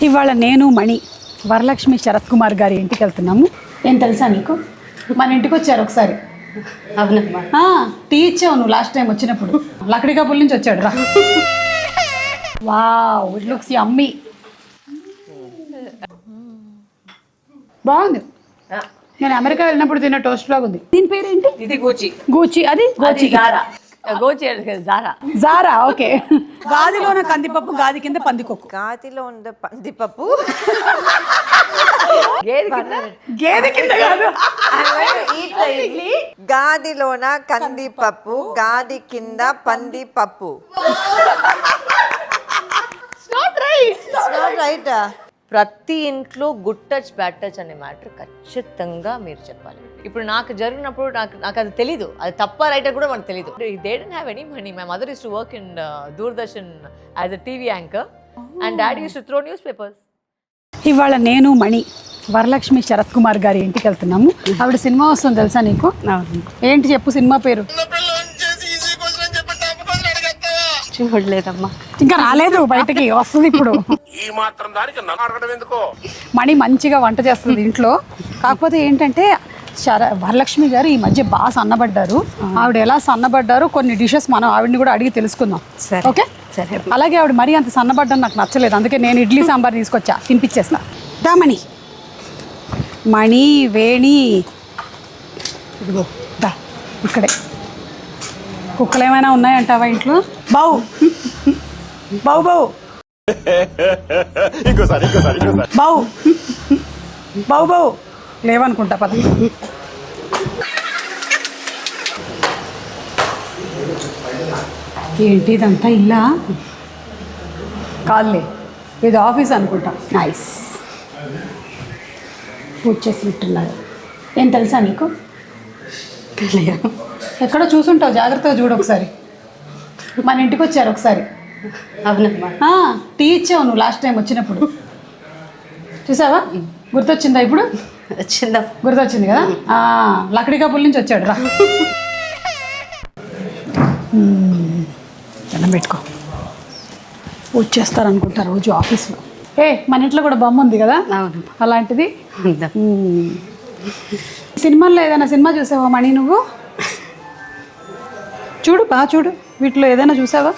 ఇవాళ నేను మణి వరలక్ష్మి శరత్ కుమార్ గారి ఇంటికి వెళ్తున్నాము. ఏం తెలుసా నీకు? మన ఇంటికి వచ్చారు ఒకసారి. అవునమ్మా. టీ ఇచ్చావు నువ్వు లాస్ట్ టైం వచ్చినప్పుడు. లక్కడి కబుల్ నుంచి వచ్చాడు రా. Wow, it looks yummy. బాగుంది. నేను అమెరికా వెళ్ళినప్పుడు తిన్న టోస్ట్ లాగా ఉంది. దీని పేరేంటి? ఇది గూచి. గూచి. అది గోచి. Zara. Gucci Zara. Zara. Okay. గాదిలోన కందిపప్పు, గాది కింద పందికొక్కు. గాదిలో ఉండే పందిపప్పు గేదె కింద కాదు. గాదిలోన కందిపప్పు, గాది కింద పందిపప్పు. రైట్. ప్రతి ఇంట్లో గుడ్ టచ్ బ్యాడ్ టచ్ అనే మ్యాటర్ ఖచ్చితంగా మీరు చెప్పాలి. ఇప్పుడు నాకు జరిగినప్పుడు నాకు అది తెలీదు, అది తప్ప రైటర్ కూడా మనకు తెలీదు. They don't have any money. My mother use to work in Doordarshan as a TV anchor and daddy use to throw news papers. ఇవాళ నేను మణి వరలక్ష్మి శరత్ కుమార్ గారి ఇంటికి వెళ్తున్నాము. ఆవిడ సినిమా వస్తుంది తెలుసా నీకు? ఏంటి చెప్పు సినిమా పేరు? చూడలేదమ్మా, ఇంకా రాలేదు బయటకి, వస్తుంది ఇప్పుడు. మణి మంచిగా వంట చేస్తుంది ఇంట్లో. కాకపోతే ఏంటంటే వరలక్ష్మి గారు ఈ మధ్య బాగా సన్నబడ్డారు. ఆవిడ ఎలా సన్నబడ్డారో కొన్ని డిషెస్ మనం ఆవిడని కూడా అడిగి తెలుసుకుందాం. ఓకే సరే. అలాగే ఆవిడ మరీ అంత సన్నబడ్డం నాకు నచ్చలేదు, అందుకే నేను ఇడ్లీ సాంబార్ తీసుకొచ్చా, తినిపించేస్తా. దా మణి. మణి వేణి ఇదిగో దా. ఇక్కడే కుక్కలు ఏమైనా ఉన్నాయంటావా ఇంట్లో? బావు బావు బావు బావు బావు బావు లేవనుకుంటా. పద. ఏంటి ఇదంతా ఇల్లా? కాదులే, ఇది ఆఫీస్ అనుకుంటా. నైస్. పూజ చేసినట్టున్నారు. ఏం తెలుసా నీకు? ఎక్కడో చూసుంటావు, జాగ్రత్తగా చూడు ఒకసారి. మన ఇంటికి వచ్చారు ఒకసారి. అవునమ్మా. టీ ఇచ్చావు నువ్వు లాస్ట్ టైం వచ్చినప్పుడు. చూసావా? గుర్తొచ్చిందా ఇప్పుడు? వచ్చిందా? గుర్తొచ్చింది కదా. లక్కడి కబుల్ నుంచి వచ్చాడు రా. దండం పెట్టుకో. పూజ చేస్తారనుకుంటా రోజు ఆఫీస్లో. మన ఇంట్లో కూడా బొమ్మ ఉంది కదా, అలాంటిది. సినిమాల్లో ఏదైనా సినిమా చూసావా మణి నువ్వు? చూడు, బాగా చూడు. వీటిలో ఏదైనా చూసావా?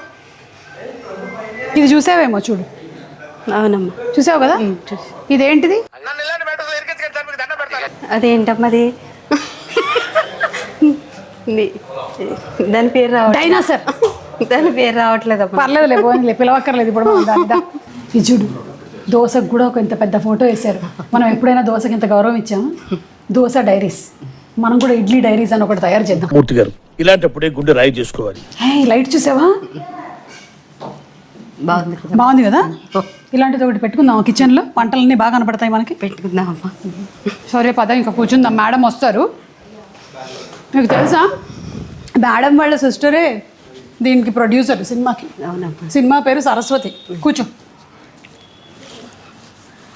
ఇది చూసావేమో, చూడు. అవునమ్మా, చూసావు కదా. ఇదేంటిది? అదేంటమ్మది? దాని పేరు డైనాసర్. దాని పేరు రావట్లేదమ్మా. పర్లేదులే, పోయిందిలే, పిలవక్కర్లేదు ఇప్పుడు మనం దాని. ఇది చూడు, దోశకు కూడా ఒక ఇంత పెద్ద ఫోటో వేశారు. మనం ఎప్పుడైనా దోశకి ఇంత గౌరవం ఇచ్చాము? దోశ డైరీస్. మనం కూడా ఇడ్లీ డైరీస్ అని ఒకటి తయారు చేద్దాం. మూర్తి గారు, ఇలాంటప్పుడే గుండె రాయి చేసుకోవాలి. లైట్ చూసావా? బాగుంది కదా. ఇలాంటిది ఒకటి పెట్టుకుందాం కిచెన్లో, వంటలన్నీ బాగా కనపడతాయి మనకి. పెట్టుకుందామమ్మా. సరే పద, ఇంకా కూర్చుందాం. మేడం వస్తారు. మీకు తెలుసా, మేడం వాళ్ళ సిస్టరే దీనికి ప్రొడ్యూసర్ సినిమాకి. అవునమ్మా. సినిమా పేరు సరస్వతి. కూర్చో.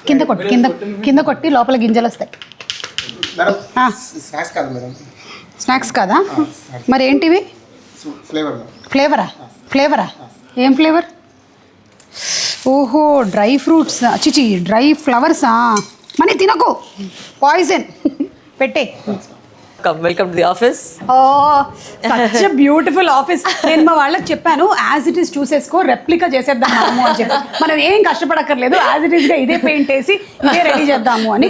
కింద కొట్టి, కింద కొట్టి లోపల గింజలు వస్తాయి. స్నాక్స్ కాదా? మరి ఏంటివి? ఫ్లేవరా? ఏం ఫ్లేవర్? ఓహో, డ్రై ఫ్రూట్స్. చిచి, డ్రై ఫ్లవర్సా? మనీ తినకు, పాయిజన్. పెట్టే. Welcome to the office. Such beautiful office. నేను మా వాళ్ళకి చెప్పాను, యాజ్ ఇట్ ఈస్ చూసేసుకో, రెప్లికా చేసేద్దాం మనము అని చెప్పి. మనం ఏం కష్టపడక్కర్లేదు, యాజ్ ఇట్ ఈస్ గా ఇదే పెయింట్ వేసి ఇదే రెడీ చేద్దాము అని.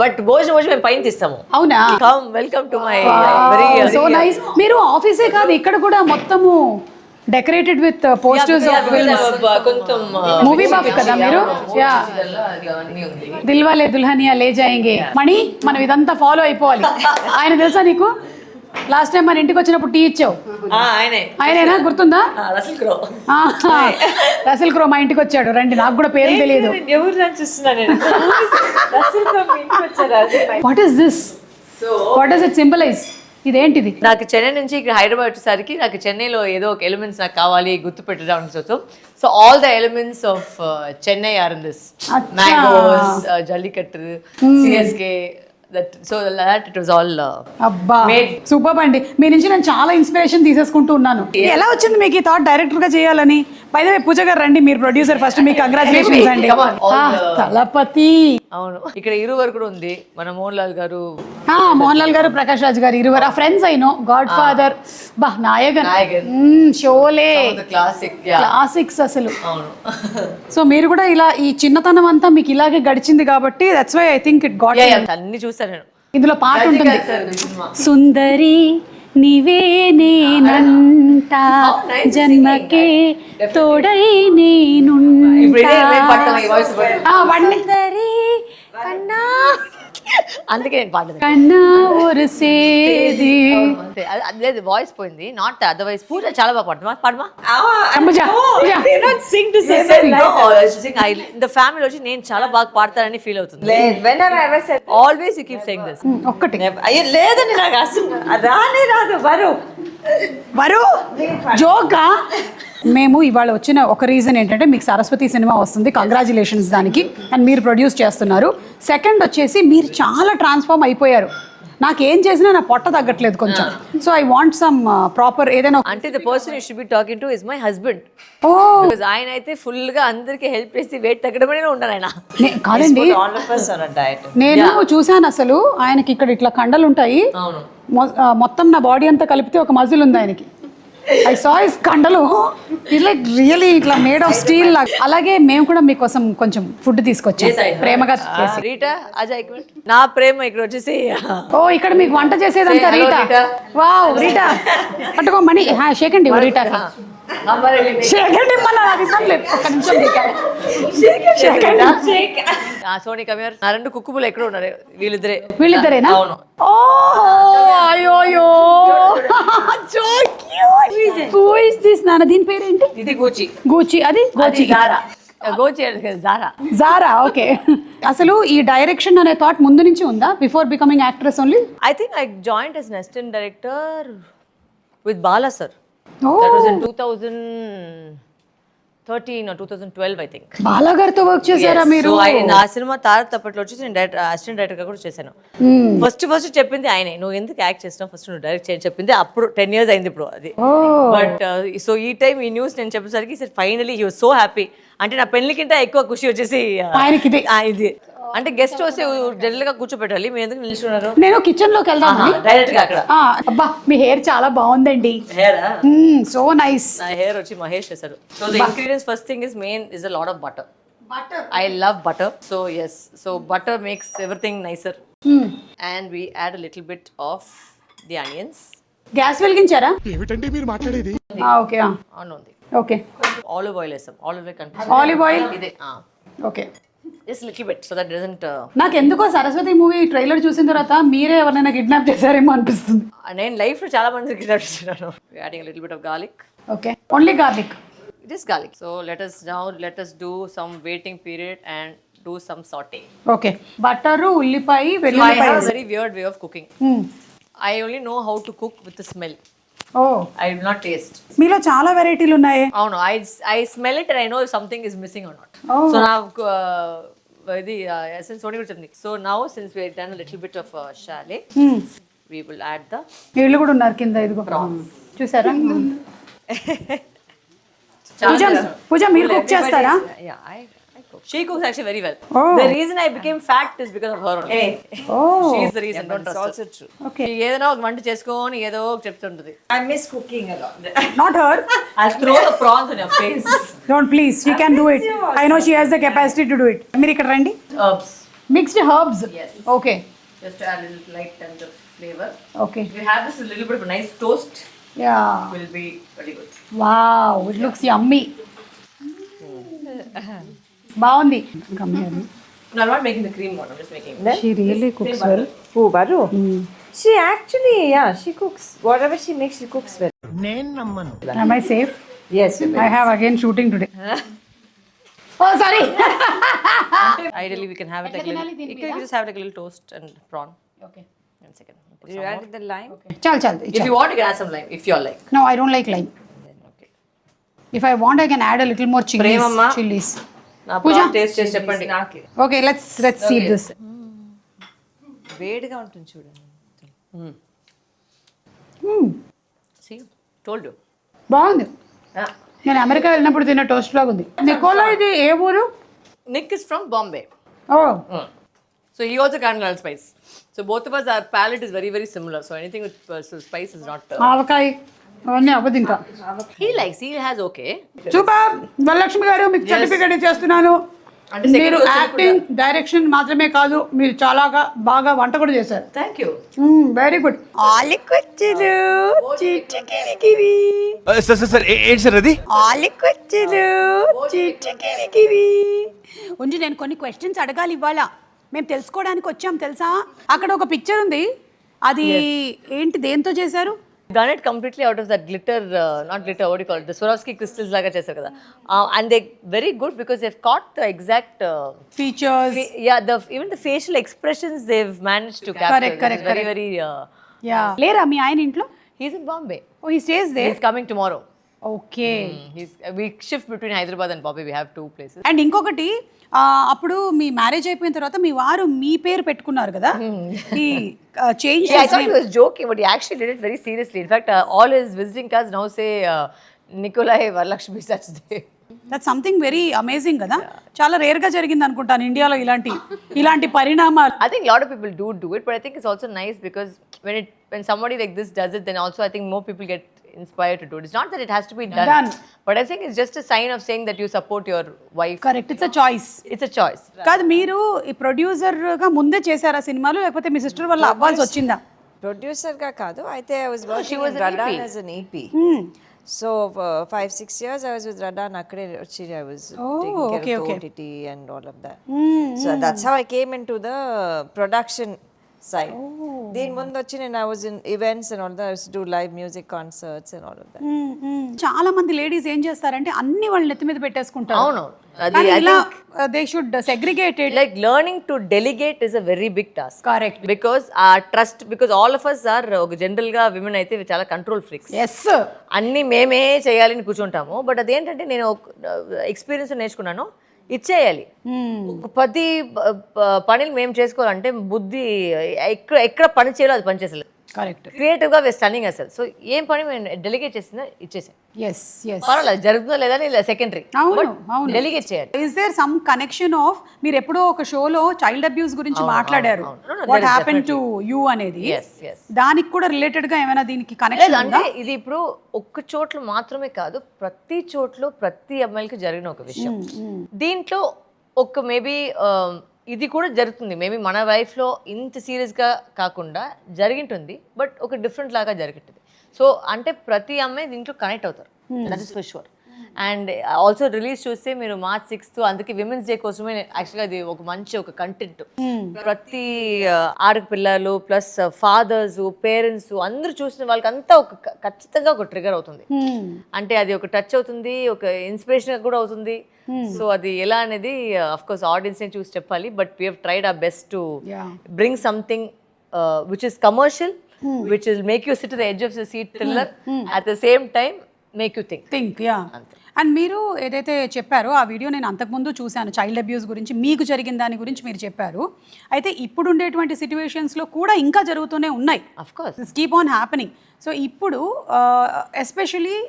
బట్ భోజనం మేము పైన తీస్తాము. అవునా? Welcome to my so nice. మీరు ఆఫీసే కాదు, ఇక్కడ కూడా మొత్తము decorated with posters of films. Movie buff కదా మీరు? దిల్వాలే దుల్హనియా లే జాయేంగే. మణి, మనం ఇదంతా ఫాలో అయిపోవాలి. ఆయన తెలుసా నీకు? లాస్ట్ టైం మన ఇంటికి వచ్చినప్పుడు టీ ఇచ్చావు. ఆయనేనా? గుర్తుందా? రసల్ క్రో మా ఇంటికి వచ్చాడు. రండి, నాకు కూడా పేరు తెలియదు. What is this? What does it symbolize? ఇదేంటిది? నాకు చెన్నై నుంచి ఇక్కడ హైదరాబాద్ వచ్చేసరికి నాకు చెన్నైలో ఏదో ఒక ఎలిమెంట్స్ నాకు కావాలి గుర్తు పెట్టడానికి. So all the elements of Chennai are in this. Mangoes, jallikattu, CSK. It was all అబ్బా, సూపర్ అండి. మీ నుంచి నేను చాలా ఇన్స్పిరేషన్ తీసేసుకుంటూ ఉన్నాను. ఎలా వచ్చింది మీకు ఈ థాట్ డైరెక్టర్ గా చేయాలని? బై ద వే పూజ గారు రండి, మీరు ప్రొడ్యూసర్, ఫస్ట్ మీకు కంగ్రాచులేషన్స్ అండి. Come on, all the- Thalapathy. అవును, ఇక్కడ ఇరువరు కూడా ఉంది, మన మోహన్ లాల్ గారు, మోహన్ లాల్ గారు, ప్రకాష్ రాజ్ గారు, ఇరువరు ఆ ఫ్రెండ్స్ అయినో. గాడ్ ఫాదర్, బా నాయగన్, షోలే, క్లాసిక్. క్లాసిక్స్ అసలు. అవును. సో మీరు కూడా ఇలా ఈ చిన్నతనం అంతా మీకు ఇలాగే గడిచింది కాబట్టి that's why I think it got. అన్ని చూసాను నేను. ఇందులో పాట ఉంటుంది, సినిమా. సుందరి నీవే నేనంట, జన్మకే తోడై ఇప్పుడు ఇదే నేనుంటా. నేను పాడతాను, ఈ voice పాడు. సుందరి కన్నా అందుకే నేను పాడలేదు. కన్నా ஒரு సేది. అంతే, లేదు వాయిస్ పోయింది, నాట్ అదర్వైజ్. పూజ చాలా బాగా పాడమా పాడమా. పూజ, పూజ. ఇంత ఫ్యామిలీ వచ్చి నేను చాలా బాగా పాడతానని ఫీల్ అవుతుంది. When have I ever said? Always you keep saying this. ఒక్కటి అయ్యో లేదండి, నాకు అసలు రానే రాదు. వరు జోకా. మేము ఇవాళ వచ్చిన ఒక రీజన్ ఏంటంటే మీకు సరస్వతి సినిమా వస్తుంది, కంగ్రాచులేషన్స్ దానికి, అండ్ మీరు ప్రొడ్యూస్ చేస్తున్నారు. సెకండ్ వచ్చేసి మీరు చాలా ట్రాన్స్ఫార్మ్ అయిపోయారు. నాకు ఏం చేసినా నా పొట్ట తగ్గట్లేదు కొంచెం. So I want some proper ఏదైనా. అంటే the person you should be talking to is my husband. Oh because ఆయన అయితే ఫుల్ గా అందరికి హెల్ప్ చేసి వెయిట్ తగ్గడమనే ఉన్నాను ఆయన. కాదండి, All of us are on diet. నేను చూశాను అసలు ఆయనకి ఇక్కడ ఇట్లా కండలు ఉంటాయి. అవును. మొత్తం నా బాడీ అంతా కలిపితే ఒక మజిల్ ఉంది ఆయనకి. ఐ సా హిస్ కండలు ఇట్స్ లైక్ రియలీ ఇట్లా మేడ్ ఆఫ్ స్టీల్ లాగా. అలాగే మేము కూడా మీకోసం కొంచెం ఫుడ్ తీసుకొచ్చాం ప్రేమగా చేసి. రీటా అజయ్ నా ప్రేమ ఇక్కడ వచ్చేసి. ఓ ఇక్కడ మీకు వంట చేసేదంతా Say hello, Rita. Rita. Wow Rita, పట్టుకో మణి. షేక్ అండి రీటా, షేక్ అండి. మన ఒక్క నిమిషం సోనీ కమియర్ నా రెండు కుక్కుబులు ఎక్కడ ఉన్నారు వీళ్ళిద్దరే. వీళ్ళిద్దరేనా? అవును. ఓ అయ్యోయో, so cute. Who is this నాన్న? దీని పేరేంటి? ఇది గూచి. గూచి. అది Gucci. Zara. Gucci Zara. Zara. Okay. అసలు ఈ డైరెక్షన్ అనే థాట్ ముందు నుంచి ఉందా, before becoming actress only? I think I joined as an assistant director with Bala sir. Oh. That was in 2013 or 2012 I think. Bala గారితో work చేశారా మీరు? So నా సినిమా తారక్ తప్పట్లో వచ్చేసి నేను అసిస్టెంట్ డైరెక్టర్ గా కూడా చేశాను. ఫస్ట్ చెప్పింది ఆయనే, నువ్వు ఎందుకు యాక్ట్ చేస్తున్నావు, ఫస్ట్ నువ్వు డైరెక్ట్ చేయని చెప్పింది. అప్పుడు 10 years అయింది ఇప్పుడు అది. బట్ సో ఈ టైం ఈ న్యూస్ నేను చెప్పేసరికి finally he was so happy. అంటే నా పెళ్లికింటే ఎక్కువ ఖుషి వచ్చేసి ఆయనకి ఇది. ఇది అంటే గెస్ట్ వస్తే జనరల్ గా కూర్చోబెట్టాలి, మీరు ఎందుకు నిల్చున్నారు నేను కిచెన్ లోకి వెళ్దాం. డైరెక్ట్ గా అక్కడ. అబ్బా మీ హెయిర్ చాలా బాగుందండి. Hair so nice. నా హెయిర్ వచ్చి మహేష్ చేశారు. So the ingredients first thing is main is a lot of butter. I love butter. So yes, so butter makes everything nicer. And we add a little bit of the onions. Gas వెలిగించారా? ఏమిటండి మీరు మాట్లాడేది? Okay On ఉంది. Okay. Olive oil వేసాం. Olive oil olive oil. ఇదే. Okay. Just little bit so that it doesn't. నాకు ఎందుకో Saraswati movie trailer చూసిన తర్వాత మీరే ఎవరైనా కిడ్నాప్ చేశారేమో అనిపిస్తుంది. నేను లైఫ్ లో చాలా మంది కిడ్నాప్ చేస్తున్నాను. Adding a little bit of garlic. Okay. Only garlic. It is garlic. So let us do some waiting period and do some sauté. Okay. Butter, ఉల్లిపాయ, So I వెల్లుల్లిపాయ. have a very weird way of cooking. I only know how to cook with the smell. Oh I do not taste. మీలో చాలా వెరైటీలు ఉన్నాయి. అవును, I smell it and I know if something is missing or not. Oh. So now ఇది essence only కూడా చెప్తుంది. So now since we have done a little bit of chalet, we will add the వీళ్ళు కూడా ఉన్నారు కింద. ఇదిగో చూసారా? పూజ మీరు కుక్ చేస్తారా? Yeah, I cook. She cooks actually very well. Oh. The reason I became fat is because of her only. Oh She is the reason. Don't trust her. True. Okay. She ఏదైనా ఒక వంట చేసుకొని ఏదో ఒక చెప్తుంటుంది. I miss cooking a lot. Not her. I'll throw the prawns on your face. Don't please, she can do it. I know she has the capacity to do it. మీరు ఇక్కడ రండి. Herbs. Mixed herbs. Yes. Okay. Just to add a little light tender flavor. Okay. If you have this a little bit of a nice toast, yeah will be very good. Wow, it looks yummy. బాగుంది. No, I'm not making the cream one. I'm just making. She really cooks well. Who, Baru? She actually, yeah, she cooks. Whatever she makes, she cooks well. Am I safe? Yes, I have again shooting today. Oh, sorry. Ideally, we can have it like a little. You can just have like a little toast and prawn. Okay. 1 second. Put You some added the lime? చాలు చాలు. more. If you want, you can add some lime. If you're like. No, I don't like lime. Okay. If I want, I can add a little more chilies. Premamma. Chilies. Na Pooja. prawn taste చేసి చెప్పండి. Okay, let's see Okay. this. వేడిగా ఉంటుంది చూడండి. See, told you. బాగుంది. Yeah. నేను America వెళ్ళినప్పుడు తిన్న toast లాగా ఉంది. నికోలా ఇది ఏ ఊరు? Nick is from Bombay. Oh So he also can't learn spice. So both of us, our palate is very, very similar. So anything with spice is not... ఆవకాయ అవన్నీ అవ్వదు ఇంకా. he has okay. Super. Varalakshmi గారు మీకు certificate ఇచ్చేస్తున్నాను. అంటే second మీరు question acting direction మాత్రమే కాదు, మీరు చాలా బాగా వంట కూడా చేశారు. Thank you. Very good. ఆలికొచ్చులు చిట్టకిరికిరి సార్ ఏంటి సార్ అది? ఆలికొచ్చులు చిట్టకిరికిరి. ఉంజు నేను కొన్ని క్వశ్చన్స్ అడగాలి ఇవాళ. మేము తెలుసుకోవడానికి వచ్చాం తెలుసా. అక్కడ ఒక పిక్చర్ ఉంది, అది ఏంటి, దేంతో చేశారు? Done it completely out of that glitter, not glitter, what do you call it? The Swarovski crystals laga chesaru kada. And they very good because they've caught the exact... features. even the facial expressions they've managed to capture. Correct. Very, very... yeah. లేరా మీ ఆయన ఇంట్లో? he's in Bombay. Oh he stays there. He's coming tomorrow. Okay. We shift between Hyderabad and Bombay. We have 2 places. And ఇంకొకటి, అప్పుడు మీ marriage అయిపోయిన తర్వాత మీ వారు మీ పేరు పెట్టుకున్నారు కదా, ఈ change Yeah, I thought he was joking, but he actually did it very seriously. In fact, all his visiting cards now say Nikolai Varalakshmi Sachdev. That something very amazing కదా. చాలా రేర్ గా జరిగింది అనుకుంటాను ఇండియాలో ఇలాంటి పరిణామాలు. I think a lot of people do it, but I think it's also nice because when somebody like this does it, then also I think more people get inspired to do it. It's not that it has to be done. But I think it's just a sign of saying that you support your wife. Correct, it's a choice. It's a choice. కాదు, మీరు ఈ producer గా ముందే చేశారా సినిమాలు, లేకపోతే మీ sister వల్ల అవ్వాల్సి వచ్చిందా? ప్రొడ్యూసర్ గా కాదు, అయితే I was working was in an రడాన్ EP. As N EP. So 5-6 years I was with Radan. అక్కడే వచ్చి I was taking care of the OTT and all of that. So that's how I came into the production side. దీని ముందు వచ్చి నేను I was in events and all that. I used to do live music concerts and all of that. చాలా మంది ladies ఏం చేస్తారంటే అన్ని వాళ్ళ నెత్తి మీద పెట్టేసుకుంటారు. అవును. కానీ ఇలా they should segregate it. Like learning to delegate is a very big task. Correct. Because because all of us are general గా women అయితే చాలా కంట్రోల్ ఫ్రీక్స్. ఎస్. అన్ని మేమే చేయాలని కూర్చుంటాము. బట్ అదేంటంటే నేను ఎక్స్పీరియన్స్ నేర్చుకున్నాను, ఇచ్చేయాలి. ప్రతి పనులు మేము చేసుకోవాలంటే బుద్ధి ఎక్కడ పని చేయాలో అది పని చేసలేదు. కరెక్ట్. క్రియేటివ్ గా స్టన్నింగ్ అసలు. సో ఏం పని మేము డెలిగేట్ చేసిందో ఇచ్చేసాం. Yes yes. పర్వాలేదు, జరుగుతుందో లేదా సెకండరీ. అవును అవును. డెలిగేట్ చేయాలి. Is there some connection of, మీరు ఎప్పుడో ఒక షోలో చైల్డ్ అబ్యూస్ గురించి మాట్లాడారు, వాట్ హ్యాపెన్ టు యూ అనేది, దానికి కూడా రిలేటెడ్ గా ఏమైనా దీనికి కనెక్షన్ ఉందా? అంటే ఇది ఇప్పుడు ఒక్క చోట్ల మాత్రమే కాదు, ప్రతి చోట్ల ప్రతి అమ్మాయిలకి జరిగిన ఒక విషయం. దీంట్లో ఒక మేబీ ఇది కూడా జరుగుతుంది, మేబీ మన లైఫ్లో ఇంత సీరియస్గా కాకుండా జరిగింటుంది, బట్ ఒక డిఫరెంట్ లాగా జరుగుతుంది. సో అంటే ప్రతి అమ్మాయి దీంట్లో కనెక్ట్ అవుతారు, that is for sure. And also release చూస్తే మీరు March 6th, అందుకే విమెన్స్ డే కోసమే యాక్చువల్గా అది ఒక మంచి ఒక కంటెంట్. ప్రతి ఆడపిల్లలు ప్లస్ ఫాదర్స్ పేరెంట్స్ అందరూ చూసిన వాళ్ళకి అంతా ఒక ఖచ్చితంగా ఒక ట్రిగర్ అవుతుంది. అంటే అది ఒక టచ్ అవుతుంది, ఒక ఇన్స్పిరేషన్ కూడా అవుతుంది. సో అది ఎలా అనేది అఫ్ కోర్స్ ఆడియన్స్ నే చూసి చెప్పాలి. But we have tried our best to bring something which is commercial, which will make you SIT to the edge of the seat thriller, at the same time make you think. Yeah. And మీరు ఏదైతే చెప్పారో ఆ video నేను అంతకుముందు చూశాను, child abuse గురించి మీకు జరిగిన దాని గురించి మీరు చెప్పారు. అయితే ఇప్పుడు ఉండేటువంటి సిచ్యువేషన్స్లో కూడా ఇంకా జరుగుతూనే ఉన్నాయి, of course, keep on happening. So ఇప్పుడు ఎస్పెషలీ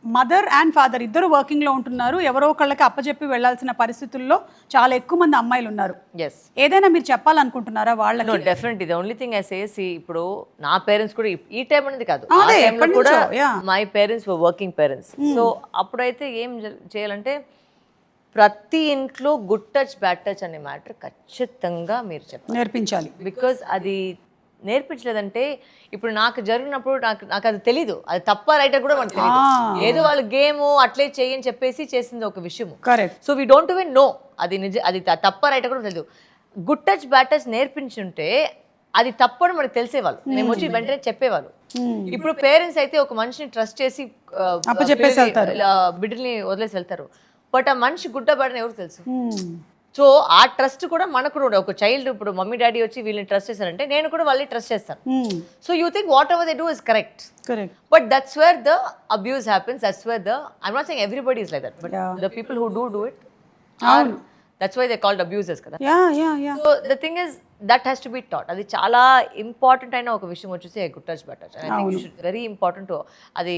మదర్ అండ్ ఫాదర్ ఇద్దరు వర్కింగ్లో ఉంటున్నారు, ఎవరో ఒకళ్ళకి అప్పచెప్పి వెళ్లాల్సిన పరిస్థితుల్లో చాలా ఎక్కువ మంది అమ్మాయిలు ఉన్నారు. ఏదైనా మీరు చెప్పాలనుకుంటున్నారా వాళ్ళకి? No, definitely. The only thing I say, ఇప్పుడు నా పేరెంట్స్ కూడా ఈ టైం అనేది కాదు, ఆ టైంలో కూడా my parents were working parents. So అప్పుడైతే ఏం చేయాలంటే ప్రతి ఇంట్లో గుడ్ టచ్ బ్యాడ్ టచ్ అనే మ్యాటర్ ఖచ్చితంగా మీరు చెప్పాలి, నేర్పించాలి. బికాజ్ అది నేర్పించలేదంటే ఇప్పుడు నాకు జరిగినప్పుడు నాకు అది తెలీదు, అది తప్ప రైటర్ కూడా మనకు తెలియదు. ఏదో వాళ్ళు గేమ్ అట్లే చేయని చెప్పేసి చేసింది ఒక విషయం. Correct. So we don't even know అది తప్ప రైటర్ కూడా తెలియదు. గుడ్ టచ్ బ్యాడ్ టచ్ నేర్పించుంటే అది తప్పని మనకు తెలిసేవాళ్ళు, మేము వచ్చి వెంటనే చెప్పేవాళ్ళు. ఇప్పుడు పేరెంట్స్ అయితే ఒక మనిషిని ట్రస్ట్ చేసి బిడ్డల్ని వదిలేసి వెళ్తారు, బట్ ఆ మనిషి గుడ్డ బ్యాడ్ ఎవరు తెలుసు? సో ఆ ట్రస్ట్ కూడా మనకు కూడా ఒక చైల్డ్, ఇప్పుడు మమ్మీ డాడీ వచ్చి వీళ్ళని ట్రస్ట్ చేశారంటే నేను కూడా వాళ్ళని ట్రస్ట్ చేస్తాను. So you think whatever they do is correct, but that's where the abuse happens. That's where I'm not saying everybody is like that, but the people who do it, that's why they called abusers కదా. So the thing is that has to be taught. అది చాలా important అయిన ఒక విషయం వచ్చేసి good touch bad touch. I think you should very important. అది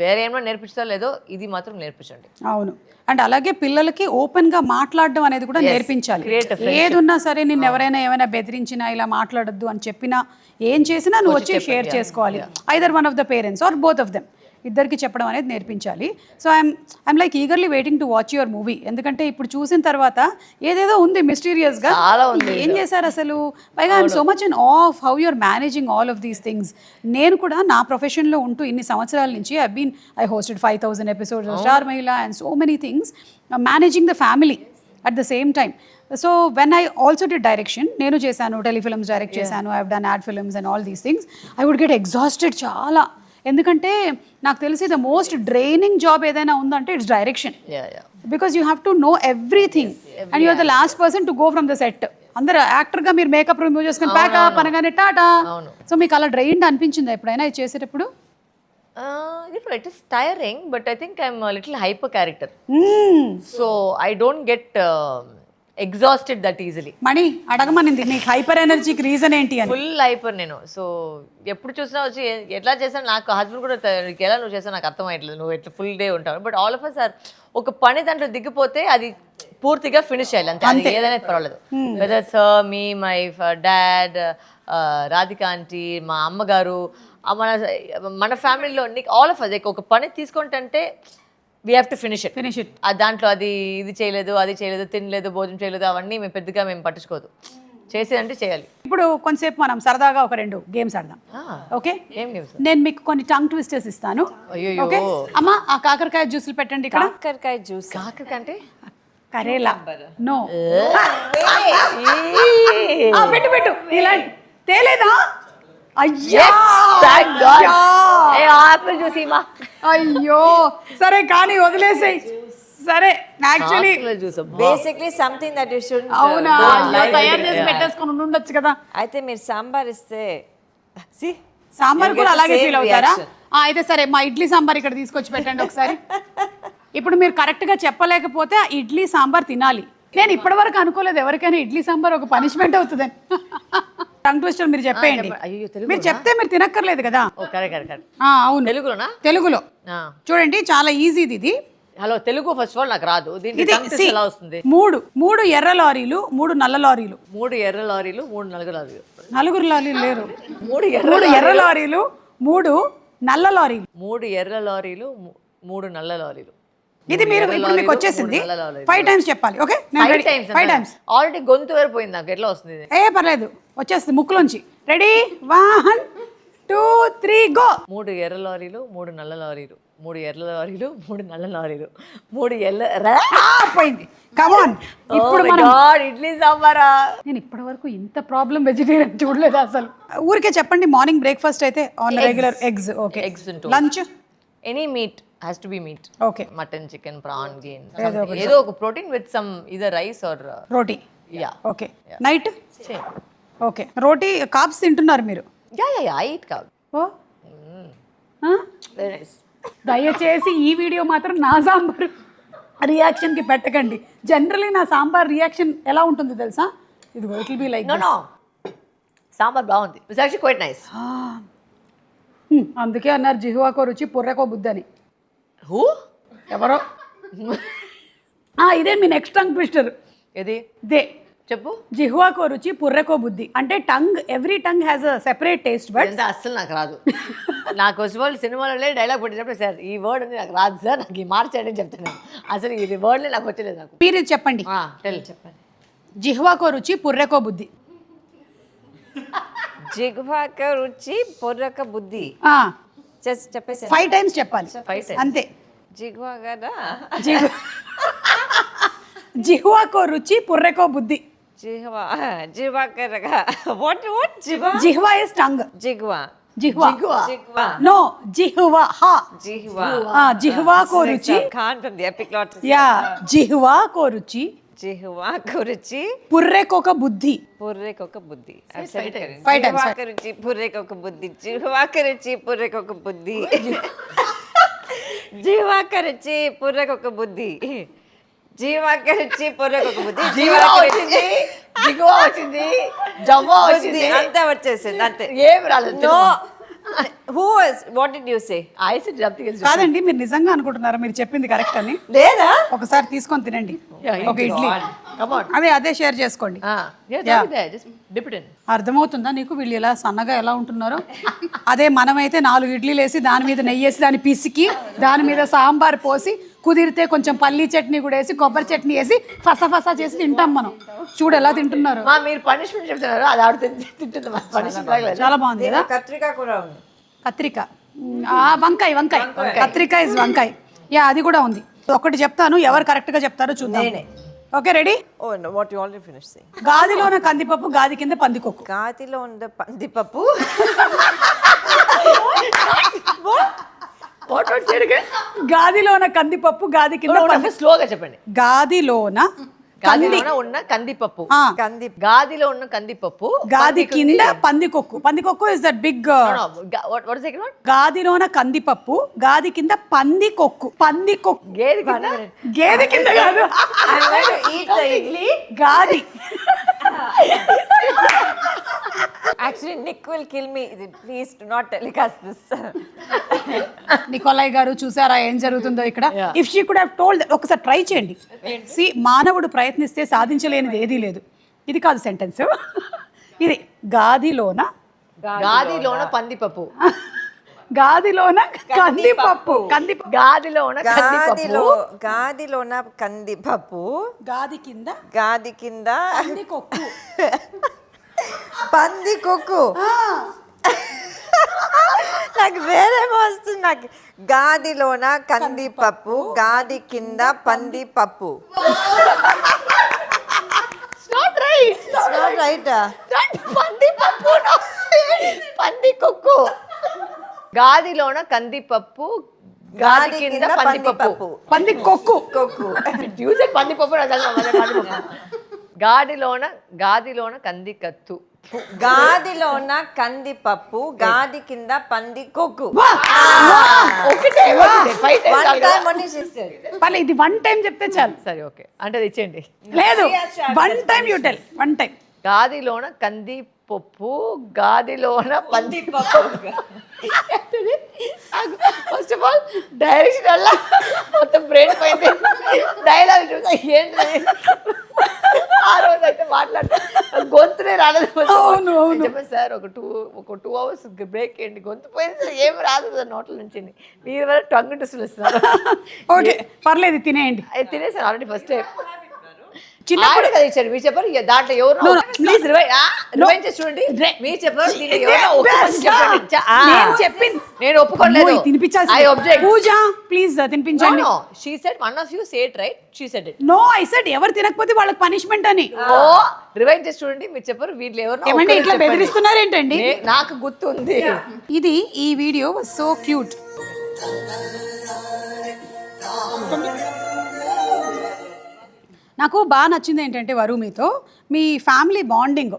వేరే ఏమైనా నేర్పిస్తా లేదో ఇది మాత్రం నేర్పించండి. అవును. అండ్ అలాగే పిల్లలకి ఓపెన్ గా మాట్లాడడం అనేది కూడా నేర్పించాలి. ఏదున్నా సరే నిన్ను ఎవరైనా ఏమైనా బెదిరించినా ఇలా మాట్లాడొద్దు అని చెప్పినా ఏం చేసినా నువ్వు వచ్చి షేర్ చేసుకోవాలి. Either one of the parents or both of them, ఇద్దరికి చెప్పడం అనేది నేర్పించాలి. So I'm like eagerly waiting to watch your movie. ఎందుకంటే ఇప్పుడు చూసిన తర్వాత ఏదేదో ఉంది మిస్టీరియస్గా, ఏం చేశారు అసలు. పైగా I'm so much in of how you're managing all of these things. నేను కూడా నా ప్రొఫెషన్లో ఉంటూ ఇన్ని సంవత్సరాల నుంచి I hosted 5,000 episodes of star Mahila and so many things, managing the family at the same time. So when I also did direction, నేను చేశాను, టెలిఫిల్మ్స్ డైరెక్ట్ చేశాను, I have done ad films and all these things. I would get exhausted చాలా. ఎందుకంటే నాకు తెలిసి the most draining job ఏదైనా ఉందంటే it's direction. Because you have to know everything and you're the last person to go from the set. అందరూ యాక్టర్గా మీరు makeup remove చేసుకుని ప్యాకప్ అనగానే టాటా. సో మీకు అలా డ్రైన్డ్ అనిపించిందా ఎప్పుడైనా ఇది చేసేటప్పుడు? It is tiring, but I think I'm a little hyper character. So I don't get exhausted that easily. మణి అడగమనింది నీకు హైపర్ ఎనర్జీకి రీజన్ ఏంటి అని. ఫుల్ హైపర్ నేను. సో ఎప్పుడు చూసినా వచ్చి ఎట్లా చేశాను, నాకు హస్బెండ్ కూడా ఎలా నువ్వు చేసావు నాకు అర్థమయ్యట్లేదు, నువ్వు ఎట్లా ఫుల్ డే ఉంటావు. But all of us are ఒక పని దాంట్లో దిగిపోతే అది పూర్తిగా ఫినిష్ చేయాలి అంతే. అది ఏదైనా పర్వాలేదు. Whether sir me my dad, Radhika aunty, మా అమ్మగారు, మన ఫ్యామిలీలో ఆల్ ఆఫ్ అస్ ఒక పని తీసుకుంటే we have to finish it. దాంట్లో అది ఇది చేయలేదు, అది చేయలేదు, తినలేదు, భోజనం చేయలేదు, అవన్నీ మేము పెద్దగా మేము పట్టించుకోదు. చేసేదంటే చేయాలి. ఇప్పుడు కొంతసేపు మనం సరదాగా ఒక 2 గేమ్స్ ఆడదాం. ఓకే, నేను మీకు కొన్ని టంగ్ ట్విస్టర్స్ ఇస్తాను. ఓకే అమ్మా, ఆ కాకరకాయ జ్యూసులు పెట్టండి ఇక్కడ. కాకరకాయ జ్యూస్. కాకరకాయ అంటే కరేలా? నో. పెట్టు ఇలా తేలేదా? అయ్యో సరే కానీ వదిలేసేయ్. సరే actually basically something that you should. అవునా, తయారు చేసి పెట్టేసుకొని ఉండొచ్చు కదా. అయితే మీరు సాంబార్ ఇస్తే సాంబార్ కూడా అలాగే ఫీల్ అవుతారా? అయితే సరే మా ఇడ్లీ సాంబార్ ఇక్కడ తీసుకొచ్చి పెట్టండి ఒకసారి. ఇప్పుడు మీరు కరెక్ట్గా చెప్పలేకపోతే ఆ ఇడ్లీ సాంబార్ తినాలి. నేను ఇప్పటివరకు అనుకోలేదు ఎవరికైనా ఇడ్లీ సాంబార్ ఒక పనిష్మెంట్ అవుతుందని. టంగ్ ట్విస్టర్ మీరు చెప్పేయండి. మీరు చెప్తే మీరు తినక్కర్లేదు కదా. అవును, తెలుగులోనా? తెలుగులో చూడండి, చాలా ఈజీది ఇది. Hello, Telugu first of all నాకు రాదు. ఎలా వస్తుంది? 3 ఎర్ర లారీలు, 3 నల్ల లారీలు. 3 ఎర్ర లారీలు, 3 నలుగు లారీలు. నలుగురు లారీలు లేరు. 3 ఎర్ర లారీలు, 3 నల్ల లారీలు. 3 ఎర్ర లారీలు, 3 నల్ల లారీలు. ఇది మీరు ఇప్పుడు మీకు వచ్చేసింది. 5 టైమ్స్ చెప్పాలి. Okay, 5 times. ఆల్రెడీ గొంతు వేరిపోయింది నాకు. ఎట్లా వస్తుంది? పర్లేదు, వచ్చేస్తుంది ముక్కులోంచి. Ready, 1 2 3 go. 3 ఎర్ర లారీలు, 3 నల్ల లారీలు. 3 ఎర్ర లారీలు, 3 నల్ల లారీలు. 3 పోయింది. Come on. ఇప్పుడు ఇడ్లీ సాంబారా? నేను ఇప్పటి వరకు ఇంత ప్రాబ్లం వెజిటేరియన్ చూడలేదు అసలు. ఊరికే చెప్పండి. మార్నింగ్ బ్రేక్ఫాస్ట్ అయితే on regular eggs. Okay, lunch any meet has to be meat. Okay, mutton, chicken, prawn, gain, ఏదో ఒక protein with some either rice or roti. Yeah. Okay, night same. Okay, roti carbs తింటున్నారు మీరు? Yeah, I eat carbs. Oh, very nice. దయచేసి ఈ video మాత్రం నా సాంబార్ రియాక్షన్కి పెట్టకండి. Generally నా సాంబార్ రియాక్షన్ ఎలా ఉంటుందో తెలుసా? ఇది it will be like no sambar బాగుంది. It's actually quite nice. అందుకే అన్నారు జిహ్వాకో రుచి పుర్రెకో బుద్ధి అని. హూ? ఎవరో. ఇదే మీ నెక్స్ట్ టంగ్ ట్విస్టర్. ఏది? దే చెప్పు. జిహ్వాకో రుచి పుర్రెకో బుద్ధి అంటే tongue, every tongue has a separate taste bud. అస్సలు నాకు రాదు. నాకు వచ్చి సినిమాలో డైలాగ్ పెట్టేటప్పుడు సార్ ఈ వర్డ్ అని నాకు రాదు సార్, నాకు ఈ మార్చండి అని చెప్తాను. అసలు ఇది వర్డ్లే నాకు వచ్చలేదు. నాకు మీరు చెప్పండి. చెప్పండి. జిహ్వాకో రుచి పుర్రెకో బుద్ధి. జిహ్వాకో రుచి పుర్రెకో బుద్ధి చెప్పేసి 5 టైమ్స్ చెప్పాలి అంతే. జిహ్వాకో రుచి పుర్రెకో బుద్ధి. జిహ్వా ఇస్ టంగ్. జిహ్వా నో, జిహ్వా. జిహ్వాకో రుచి. జిహ్వాకో రుచి. జిహ్వాకో రుచి పుర్రెకొక బుద్ధి. పుర్రెకొక బుద్ధి. జిహ్వాకో రుచి పుర్రెకొక బుద్ధి. జిహ్వాకో రుచి పుర్రెకొక బుద్ధి. జిహ్వాకో రుచి పుర్రెకొక బుద్ధి. జీవాకరించి పొరకొక బుద్ధి జిగువ వచ్చింది, జిగువ వచ్చింది, జవ్వ వచ్చింది, అంతా వచ్చేసింది అంతే. ఏం రాలేదు. No. Who was? What did you say? ఐస్ జప్తి కలిసి కాదండి, మీరు నిజంగా అనుకుంటున్నారా మీరు చెప్పింది కరెక్ట్ అని? లేదా? ఒకసారి తీసుకొని తినండి ఒక ఇడ్లీ, అదే షేర్ చేసుకోండి. అర్థమవుతుందా నీకు వీళ్ళు ఎలా సన్నగా ఎలా ఉంటున్నారో? అదే మనమైతే 4 ఇడ్లీలు వేసి దాని మీద నెయ్యి వేసి దాన్ని పిసికి దాని మీద సాంబార్ పోసి కుదిరితే కొంచెం పల్లీ చట్నీ కూడా వేసి కొబ్బరి చట్నీ వేసి ఫసా చేసి తింటాం మనం. చూడు ఎలా తింటున్నారు. మీరు పనిష్మెంట్ చెప్తున్నారు, అది ఆవిడ తింటుంది. పనిష్మెంట్ చాలా బాగుంది కదా. కత్రికా కూడా ఉంది. కత్రిక, వంకాయ కత్రిక ఇస్ వంకాయ. యా, అది కూడా ఉంది. ఒకటి చెప్తాను, ఎవరు కరెక్ట్ గా చెప్తారో చూద్దాం. Okay, ready? Oh no, what you already finished saying. గాదిలోన కందిపప్పు, గాది కింద పందికొక్కు. గాతిలో ఉన్న పందిపప్పు. గాదిలోన కందిపప్పు, గాది కింద స్లోగా చెప్పండి. గాదిలోన గాదిలోన ఉన్న కందిపప్పు, గాదిలో ఉన్న కందిపప్పు, గాది కింద పందికొక్కు. పందికొక్కు ఇస్ దట్ బిగ్. గాదిలోన కందిపప్పు, గాది కింద పందికొక్కు. పందికొక్కు గేదె కింద కాదు, I'm going to eat the idli. Gadhi. Actually, Nick will kill me. Please do not telecast this. నికోలయ్ గారు చూసారా ఏం జరుగుతుందో ఇక్కడ? If she could have told, ఒకసారి ట్రై చేయండి. సి, మానవుడు ప్రయత్నిస్తే సాధించలేనిది ఏదీ లేదు. ఇది కాదు సెంటెన్స్, ఇది గాదిలోన పందిపప్పు, గాదిలోన కందిపప్పు, కందిపప్పు, గాదిలోన గాదిలోన కందిపప్పు, గాది కింద పందికొక్కు. పందికొక్కు. నాకు వేరేమో వస్తుంది. నాకు గాదిలోన కందిపప్పు, గాది కింద పందిపప్పు. పందికొక్కు. గాదిలోన కందిపప్పు, గాది కింద పందిపప్పు. పందికొక్కు. పందిపప్పు. గాదిలోన కందికత్తు. గాదిలోన కందిపప్పు, గాది కింద పందికొక్కు. ఇది 1 టైం చెప్తే చాలు. సరే, ఓకే అంటే అది ఇచ్చేయండి. లేదు, 1 టైం యూ టెల్, 1 టైం. గాదిలోన కందిపప్పు, గాదిలోన పందిపప్పు. ఫస్ట్ ఆఫ్ ఆల్ డైరెక్షన్ వల్ల మొత్తం బ్రెయిన్ పోయింది. డైలాగ్ చూసా ఏంటి ఆ రోజు అయితే మాట్లాడుతూ గొంతునే రాలేదు. చెప్పండి సార్, ఒక 2 hours బ్రేక్ ఏంటి, గొంతు పోయింది సార్, ఏం రాదు సార్ నోట్ల నుంచి. మీరు వల్ల టంగ్ ట్విస్టులు ఇస్తున్నారు. ఓకే, పర్లేదు, తినేయండి. అది తినేసాను ఆల్రెడీ ఫస్ట్ టైం. చిన్నప్పుడు కదా ఇచ్చారు, మీరు చెప్పారు దాంట్లో ఎవరు ప్లీజ్ రివైండ్ చేసి చూడండి. మీరు చెప్పారు నేను ఒప్పుకోలేదు. తినిపించాల్సి పూజ, ప్లీజ్ తినిపించండి. She said one of you said right, she said it. No, I said ఎవరు తినకపోతే వాళ్ళకి పనిష్మెంట్ అని. ఓ, రివైండ్ చేసి చూడండి. మీరు చెప్పారు వీళ్ళు ఎవరు ఏమంటే ఇట్లా బెదిరిస్తున్నారు ఏంటండి? నాకు గుర్తుంది. ఇది ఈ వీడియో సో క్యూట్. నాకు బాగా నచ్చింది ఏంటంటే వరు, మీతో మీ ఫ్యామిలీ బాండింగ్,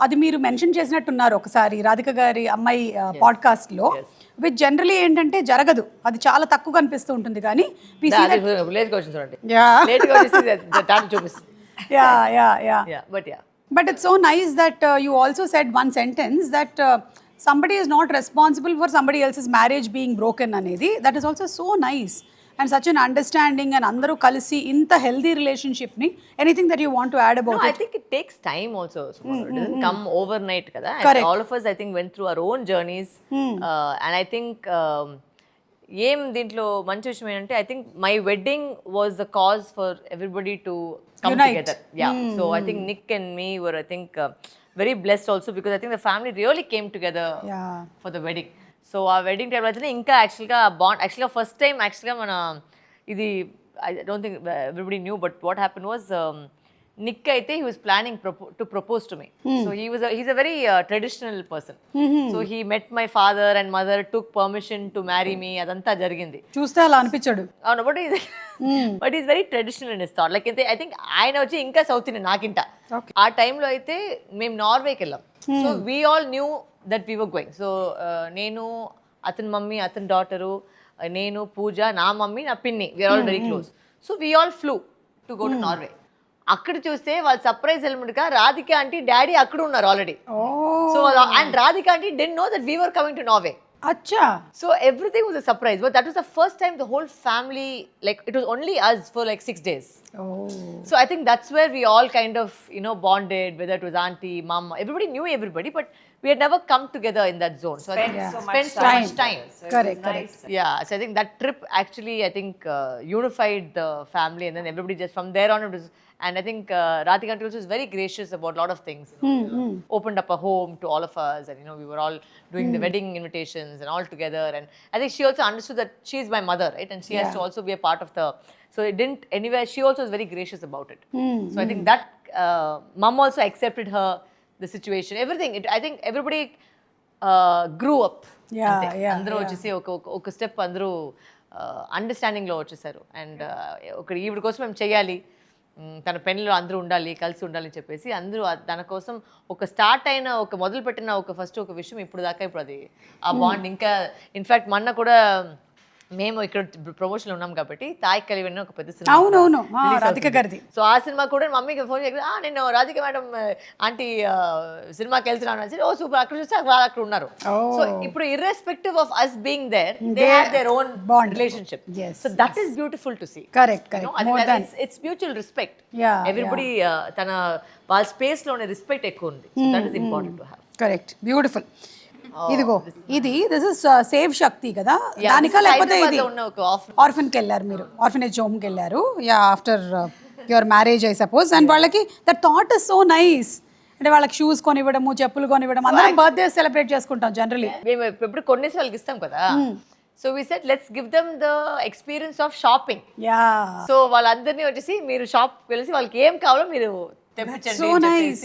అది మీరు మెన్షన్ చేసినట్టున్నారు ఒకసారి రాధిక గారి అమ్మాయి పాడ్కాస్ట్లో. విత్ జనరలీ ఏంటంటే జరగదు, అది చాలా తక్కువ కనిపిస్తూ ఉంటుంది. కానీ but it's so nice that you also said one sentence that somebody is not responsible for somebody else's marriage being broken అనేది. That is also so nice and such an understanding, and అందరూ కలిసి ఇంత healthy relationship ని. Anything that you want to add about it? I think it takes time also. It doesn't come overnight kada. All of us I think went through our own journeys, and I think ఏం దీంట్లో మంచి విషయం ఏంటంటే I think my wedding was the cause for everybody to come together. So I think Nick and me were very blessed also, because I think the family really came together for the wedding. So our wedding time aithe inka actually ga bond first time actually mana idi I don't think everybody knew, but what happened was Nick aithe he was planning to propose to me. So he's a very traditional person. So he met my father and mother, took permission to marry me. Adanta jarigindi చూస్తే అలా అనిపించాడు. అవును, but he's very traditional in his thought. Like I think ఆయన వచ్చి ఇంకా south Indian నాకింట. ఆ టైంలో అయితే మేము నార్వేకి వెళ్ళాం. So we all knew that we were going. So నేను, అతని మమ్మీ, అతని డాటరు, నేను, పూజ, నా మమ్మీ, నా పిన్ని, we're all very close. So we all flew to go to Norway. అక్కడ చూస్తే వాళ్ళు సర్ప్రైజ్ ఎలిమెంట్గా రాధిక ఆంటీ డాడీ అక్కడ ఉన్నారు already. So and Radhika aunty didn't know that we were coming to Norway. అచ్చా. So everything was a surprise, but that was the first time the whole family, like it was only us for like 6 days. So I think that's where we all kind of, you know, bonded, whether it was auntie, mom, everybody knew everybody, but we had never come together in that zone. So I think spent so much time. Correct. Yeah, so I think that trip actually, I think, unified the family, and then everybody just from there on it was. And I think Radhika aunty also was very gracious about a lot of things. You know, opened up a home to all of us, and you know we were all doing the wedding invitations and all together. And I think she also understood that she is my mother, right? And she has to also be a part of the. So it didn't anywhere. She also was very gracious about it. So I think that mom also accepted her the situation, everything. I think everybody grew up. అందరూ వచ్చేసి ఒక step అందరూ అండర్స్టాండింగ్లో వచ్చేసారు. And ఒక ఈవిడ కోసం మేము చేయాలి, తన పెళ్ళిలో అందరూ ఉండాలి, కలిసి ఉండాలని చెప్పేసి అందరూ తన కోసం ఒక స్టార్ట్ అయిన ఒక మొదలు పెట్టిన ఒక ఫస్ట్ ఒక విషయం ఇప్పుడు దాకా ఇప్పుడు అది ఆ బాండ్ ఇంకా ఇన్ఫ్యాక్ట్ మొన్న కూడా మేము ఇక్కడ ప్రమోషన్ ఉన్నాం కాబట్టి తాయి కలివెన్న ఒక పెద్ద సినిమా. అవునవును, రాధిక గారిది. సో ఆ సినిమా కూడా మమ్మీకి ఫోన్ చేసి నేను రాధిక మేడం ఆంటీ సినిమాకి వెళ్తున్నాను అని. ఓ సూపర్, అక్కడ చూస్తే వాళ్ళు అక్కడ ఉన్నారు. సో ఇప్పుడు irrespective of us being there, they have their own bond relationship. So that is beautiful to see. Correct. More than it's mutual respect. Everybody తన వాళ్ళ స్పేస్ లోనే రెస్పెక్ట్ ఎక్కువ ఉంది. So that is important to have. Correct, beautiful. ఇదిగో ఇది this is save శక్తి కదా, దానికా లేకపోతే ఇది ఆర్ఫన్కి వెళ్ళారు మీరు, ఆర్ఫనేజ్ హోమ్కి వెళ్ళారు after your marriage I suppose. And వాళ్ళకి that thought is so nice. అంటే వాళ్ళకి షూస్ కొనివ్వడము, చెప్పులు కొనివ్వడం, అందరం బర్త్డే సెలబ్రేట్ చేసుకుంటాం జనరలీ. మేము ఎప్పుడు కొన్నేసి వాళ్ళకి ఇస్తాం కదా. So we said let's give them the experience of shopping. So వాళ్ళందరినీ వచ్చేసి మీరు షాప్ వెళ్ళి వాళ్ళకి ఏం కావాలో మీరు సో నైస్.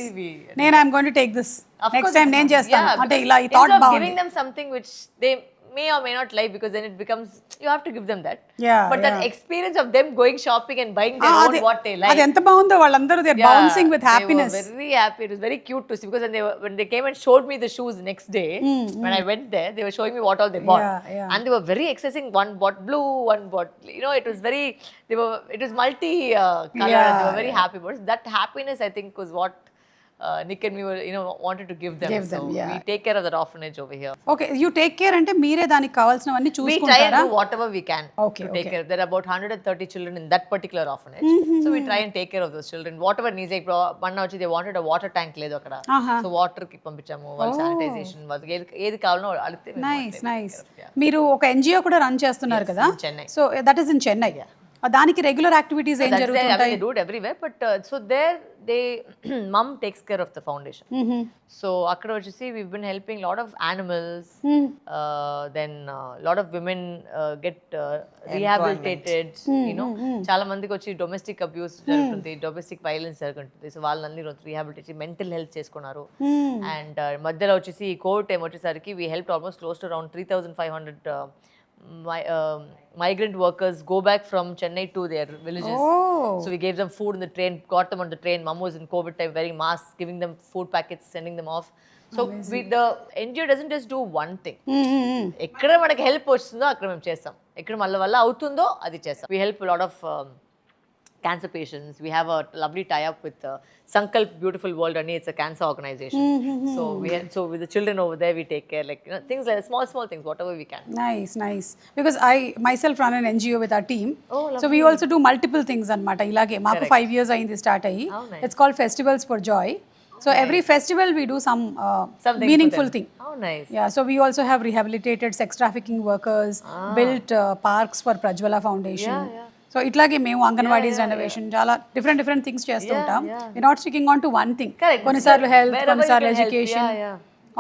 నేను I'm going to take this next time నేను చేస్తాను. అంటే ఇలా ఈ థాట్ బాగుంది. Giving them something which they may or may not like, because then it becomes you have to give them that. But that experience of them going shopping and buying their own what they like. అది ఎంత బాగుందో, వాళ్ళందరూ they are bouncing with happiness. They were very happy. It was very cute to see, because when they came and showed me the shoes next day, when I went there, they were showing me what all they bought. And they were very exciting. One bought blue, one bought, you know, it was multi color, and they were very happy about it. That happiness, I think, was what Nick and me were, you know, wanted to give them. So we take care of that orphanage over here. Okay, you take care అంటే మీరే దానికి కావాల్సినవన్నీ We try and చూసుకుంటారా? do whatever we can to take care. There are about 130 children in that particular orphanage. So we try and take care of those children. Whatever needs, like one వచ్చి they wanted a water tank లేదు అక్కడ. So water కి పంపించాము, వాళ్ళ sanitization, వాళ్ళకి ఏది కావాలో అడిగితే. Nice. మీరు ఒక ఎన్జిఓ కూడా రన్ చేస్తున్నారు కదా? Chennai. So that is in Chennai. దానికి రెగ్యులర్ యాక్టివిటీస్ ఏం జరుగుతుంటాయి? They do it everywhere, but so there they mom takes care of the foundation. So akkada vachesi we've been helping lot of animals, then lot of women get rehabilitated, you know, chaala mandiki vachi domestic abuse jarugutundi, domestic violence jarugutundi. So వాళ్ళని rehabilitation, mental health చేసుకున్నారు. And మధ్యలో వచ్చేసి Covid time వచ్చేసరికి we helped almost close to around 3,500 migrant workers go back from Chennai to their villages. So we gave them food in the train, got them on the train. Mom was in COVID time wearing masks, giving them food packets, sending them off. So the NGO doesn't just do one thing. ఎక్కడ మనకి help వస్తుందో అక్కడ మేము చేస్తాం, ఎక్కడ మళ్ళీ వల్ల అవుతుందో అది చేస్తాం. We help a lot of cancer patients. We have a lovely tie-up with Sankalp Beautiful World, and it's a cancer organization. So with the children over there, we take care, like, you know, things like small things, whatever we can. Nice. Because I myself run an NGO with our team. So we also do multiple things annamata. Ilage maaku 5 years ayindi start ayi. It's called Festivals for Joy. So every festival we do some meaningful thing. Oh, nice. Yeah, so we also have rehabilitated sex trafficking workers, built parks for Prajwala Foundation. So ఇట్లాగే మేము anganwadis renovation, చాలా different things చేస్తుంటాం. We not sticking on to one thing. కొన్నిసార్లు health, కొన్నిసార్లు education,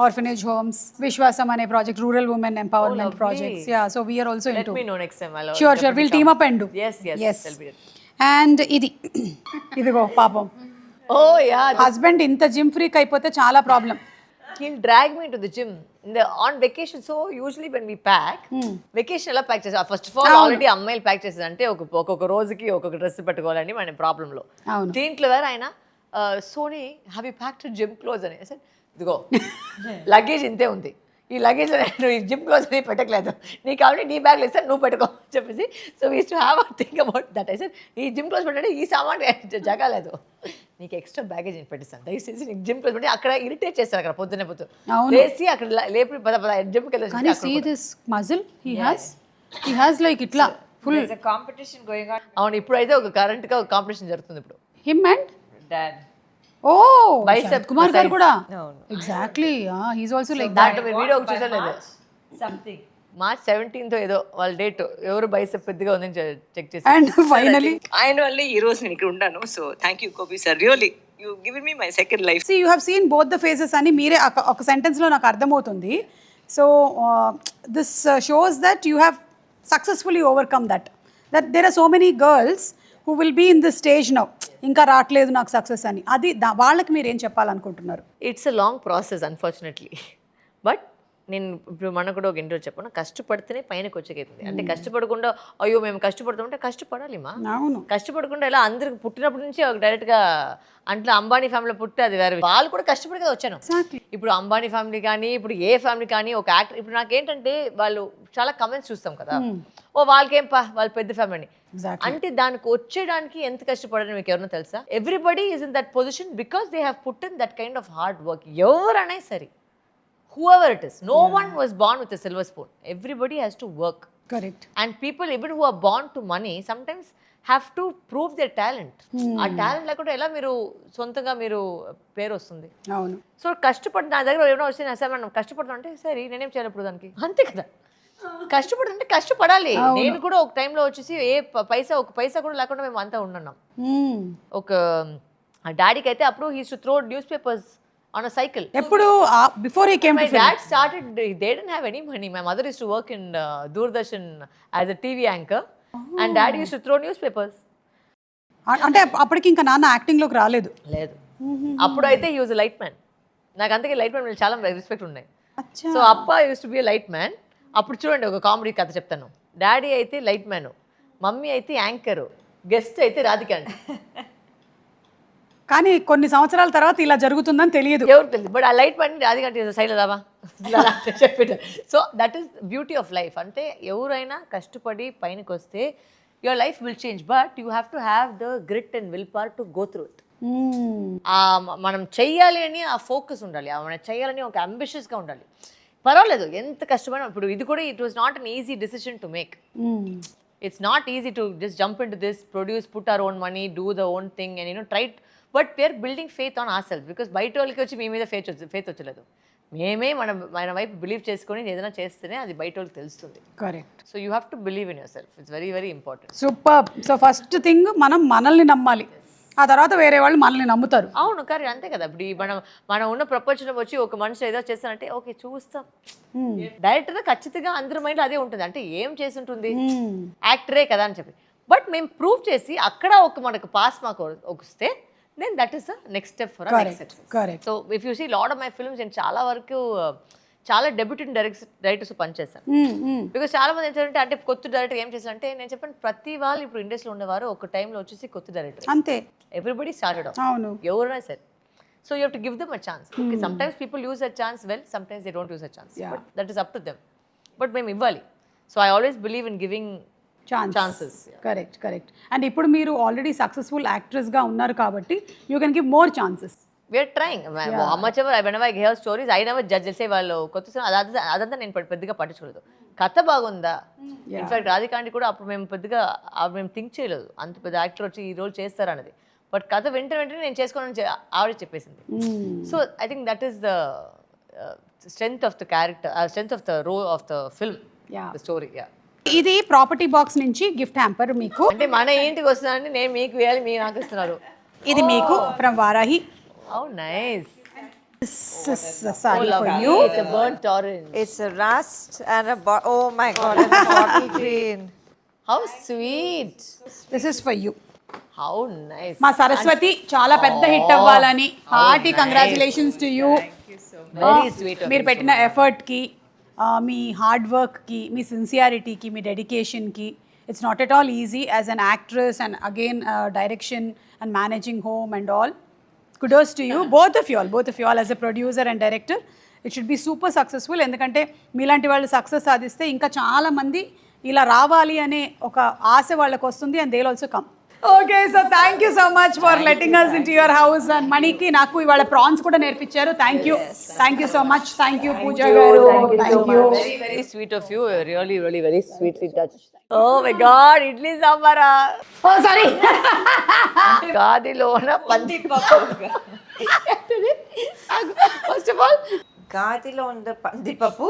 orphanage homes, Vishwasam అనే project, rural women empowerment projects. Yeah, so we're also into. Let me know next time. Sure, we'll team up and do. Yes. And ఇదిగో పాపం, Oh yeah, husband ఇంత gym freak అయిపోతే చాలా problem. he'll drag me to the gym on vacation. So usually when we pack, vacation ఎలా pack చేస్తాం? First of all already అమ్మాయిలు pack చేసేదంటే ఒక్కొక్క రోజుకి ఒక్కొక్క డ్రెస్ పెట్టుకోవాలని మన ప్రాబ్లంలో. దీంట్లో వేరే ఆయన sonny have you packed gym clothes అని. ఇదిగో లగేజ్ ఇంతే ఉంది, ఈ లగేజ్ నువ్వు ఈ జిమ్ క్లోజ్ నీ పెట్టట్లేదు, నీకు కాబట్టి నీ బ్యాగ్లో ఇస్తాను నువ్వు పెట్టుకో అని చెప్పేసి. So we's to have a think about that. అయితే ఈ జిమ్ క్లోజ్ పెట్టంటే ఈ సామాన్ జగలేదు, నీకు ఎక్స్ట్రా బ్యాగేజ్ నేను పెట్టిస్తాను దయచేసి, నీకు జిమ్ క్లోజ్ పెట్టి అక్కడ ఇరిటేట్ చేస్తారు అక్కడ పొద్దున్నే లేచి అక్కడ లేపి జిమ్కి కానీ see this muscle he has like ఇట్లా full There's a competition going on. అవును. ఇప్పుడైతే ఒక కరెంట్గా ఒక కాంపిటీషన్ జరుగుతుంది ఇప్పుడు. Him and Dad. ఓ Bicep కుమార్ గారు కూడా No. Exactly he's also like దాంట్లో మీరు వీడియో ఒక చూసారు లేదు, Something. March 17th ఏదో వాళ్ళ డేట్, ఎవరు బైసెప్ పెద్దగా ఉందని చెక్ చేసి. అండ్ ఫైనలీ ఆయన వల్లే ఈ రోజు నేను ఇక్కడ ఉన్నాను. So thank you Gopi sir, really you given me my second life. You have seen both the faces అని మీరే ఒక సెంటెన్స్లో నాకు అర్థమవుతుంది. So this shows that you have successfully overcome that there are so many girls who will be in this stage now, ఇంకా రావట్లేదు నాకు success అని. అది వాళ్ళకి మీరు ఏం చెప్పాలనుకుంటున్నారు? It's a long process unfortunately. But నేను ఇప్పుడు మనకు కూడా ఒక ఇంటర్వ్యూ చెప్పాను, కష్టపడితేనే పైనకి వచ్చేకైతుంది. అంటే కష్టపడకుండా అయ్యో మేము కష్టపడతామంటే కష్టపడాలి మా, అవును. కష్టపడకుండా ఇలా అందరికి పుట్టినప్పటి నుంచి డైరెక్ట్గా అంటే అంబానీ ఫ్యామిలీలో పుట్టి అది వేరే, వాళ్ళు కూడా కష్టపడి కదా వచ్చాను. ఇప్పుడు అంబానీ ఫ్యామిలీ కానీ ఇప్పుడు ఏ ఫ్యామిలీ కానీ ఒక యాక్టర్, ఇప్పుడు నాకేంటంటే వాళ్ళు చాలా కమెంట్స్ చూస్తాం కదా, ఓ వాళ్ళకేం వాళ్ళ పెద్ద ఫ్యామిలీ అంటే దానికి వచ్చేయడానికి ఎంత కష్టపడాలని మీకు ఎవరైనా తెలుసా? Everybody is in that position because they have put in that kind of hard work. ఎవరైనా సరే, whoever it is, no one was born with a silver spoon. Everybody has to work. Correct. And people even who are born to money sometimes have to prove their talent. ఆ talent లేకుండా ఎలా మీరు సొంతంగా మీరు పేరు వస్తుంది? అవును. So కష్టపడి నా దగ్గర ఏమైనా వస్తే సార్ మనం కష్టపడతాం అంటే సరే నేనేం చేయాలి ఇప్పుడు దానికి, అంతే కదా. కష్టపడుతుంటే కష్టపడాలి. నేను కూడా ఒక టైంలో వచ్చేసి ఒక పైసా కూడా లేకుండా మేము అంతా ఉన్నాం. ఒక డాడీకి అయితే అప్పుడు he to throw news papers on a cycle. ఎప్పుడు before he came to film? My dad started, they didn't have any money. My mother used to work in Doordarshan as a TV anchor and dad used to throw newspapers. అంటే అప్పటికి ఇంకా నాన్న యాక్టింగ్లోకి రాలేదు? లేదు. అప్పుడు అయితే he was a light man. నాకు అందుకే లైట్ మ్యాన్ చాలా రెస్పెక్ట్ ఉన్నాయి. సో అప్ప use to be light man. అప్పుడు చూడండి ఒక కామెడీ కథ చెప్తాను. డాడీ అయితే లైట్ మ్యాన్, మమ్మీ అయితే యాంకరు, గెస్ట్ అయితే రాధిక అండి. కానీ కొన్ని సంవత్సరాల తర్వాత ఇలా జరుగుతుందని తెలియదు, ఎవరు తెలియదు. బట్ ఆ లైట్ మ్యాన్ రాధిక అంటే సైడ్ రావా చెప్పేట. So that is beauty of life. అంటే ఎవరైనా కష్టపడి పైనకి వస్తే your life will change, but you have to have the grit and will power to go through it. మనం చెయ్యాలి అని ఆ ఫోకస్ ఉండాలి, మనం చెయ్యాలని ఒక అంబిషియస్గా ఉండాలి. పర్వాలేదు ఎంత కష్టమైనా. ఇప్పుడు ఇది కూడా it was not an easy decision to make. It's not easy to just jump into this, produce, put our own money, do the own thing and try it. But we are building faith on ourselves because బయట వాళ్ళకి వచ్చి మీ మీద faith వచ్చలేదు. మేమే మన వైపు believe చేసుకొని ఏదైనా చేస్తేనే అది బయట వాళ్ళకి తెలుస్తుంది. Correct. So you have to believe in your self. It's very very important. Super. So first thing మనం మనల్ని నమ్మాలి, ఆ తర్వాత వేరే వాళ్ళు మనల్ని నమ్ముతారు. అవును కరెక్ట్, అంతే కదా. ఇప్పుడు మనం ఉన్న ప్రపంచంలో వచ్చి ఒక మనిషి ఏదో చేస్తానంటే ఓకే చూస్తాం. డైరెక్టర్గా ఖచ్చితంగా అందరి మైండ్ అదే ఉంటుంది, అంటే ఏం చేసి ఉంటుంది, యాక్టరే కదా అని చెప్పి. బట్ మేము ప్రూవ్ చేసి అక్కడ మనకు పాస్ మాకు వస్తే then that is the next step for next success. So if you see lot of my films నేను చాలా వరకు చాలా డెబ్యూటెడ్ డైరెక్టర్స్ పనిచేస్తాను. బికాస్ చాలా మంది ఏంటంటే అంటే కొత్త డైరెక్టర్ ఏం చేస్తారంటే నేను చెప్పాను ప్రతి వాళ్ళు ఇప్పుడు ఇండస్ట్రీలో ఉండేవారు ఒక టైంలో వచ్చేసి కొత్త డైరెక్టర్ అంతే. Everybody started off. అవును. ఎవరైనా సరే. So you have to give them a chance. Okay sometimes people use a chance well, sometimes they don't use a chance. But that is up to them. But మేము ఇవ్వాలి. So I always believe in giving chances. Correct. And ఇప్పుడు మీరు already successful యాక్ట్రెస్గా ఉన్నారు కాబట్టి you can give more chances. We're trying much ever. When I hear stories I never judge. చేసే వాళ్ళు కొత్త అదంతా నేను పెద్దగా పట్టించుకోలేదు. కథ బాగుందా, ఇన్ఫాక్ట్ రాధికాండి కూడా అప్పుడు మేము పెద్దగా మేము థింక్ చేయలేదు అంత పెద్ద యాక్టర్ వచ్చి ఈ రోల్ చేస్తారన్నది. బట్ కథ వెంటనే నేను చేసుకోనని ఆవిడ చెప్పేసింది. So I think that is the strength of the character, strength of the role of the film, the story. ఇది ప్రాపర్టీ బాక్స్ నుంచి గిఫ్ట్ హ్యాంపర్ మీకు. అంటే మన ఇంటికి వస్తుందంటే నేను మీకు వేయాలి, మీరు నాకు ఇస్తున్నారు. ఇది మీకు from Varahi. How nice. This is a saree for you. It's a burnt orange. It's a rust and oh my god, and a bottle green. How sweet. This is for you. How nice. మా సరస్వతి చాలా పెద్ద hit అవ్వాలని hearty congratulations to you. Very sweet. మీరు పెట్టిన ఎఫర్ట్కి, మీ hard వర్క్కి, మీ సిన్సియారిటీకి, మీ డెడికేషన్కి. It's not at all easy as an actress and again direction and managing home and all. Kudos to you, both of you all as a producer and director. It should be super successful. ఎందుకంటే మీలాంటి వాళ్ళు success సాధిస్తే ఇంకా చాలా మంది ఇలా రావాలి అనే ఒక ఆశ వాళ్ళకి వస్తుంది, and they will also come. Okay, so thank you so much for letting us into your house. And మనీకి నాకు ఇవాళ ప్రాన్స్ కూడా నేర్పించారు. Thank you so much. Thank you Pooja గారు. Thank you. Very very sweet of you, really really very sweetly touch. Oh my God, idli సాంబారా? Oh sorry, గాదిలోన పంది పప్పు. ఫస్ట్ ఆఫ్ ఆల్ గాదిలో ఉన్న పందిపప్పు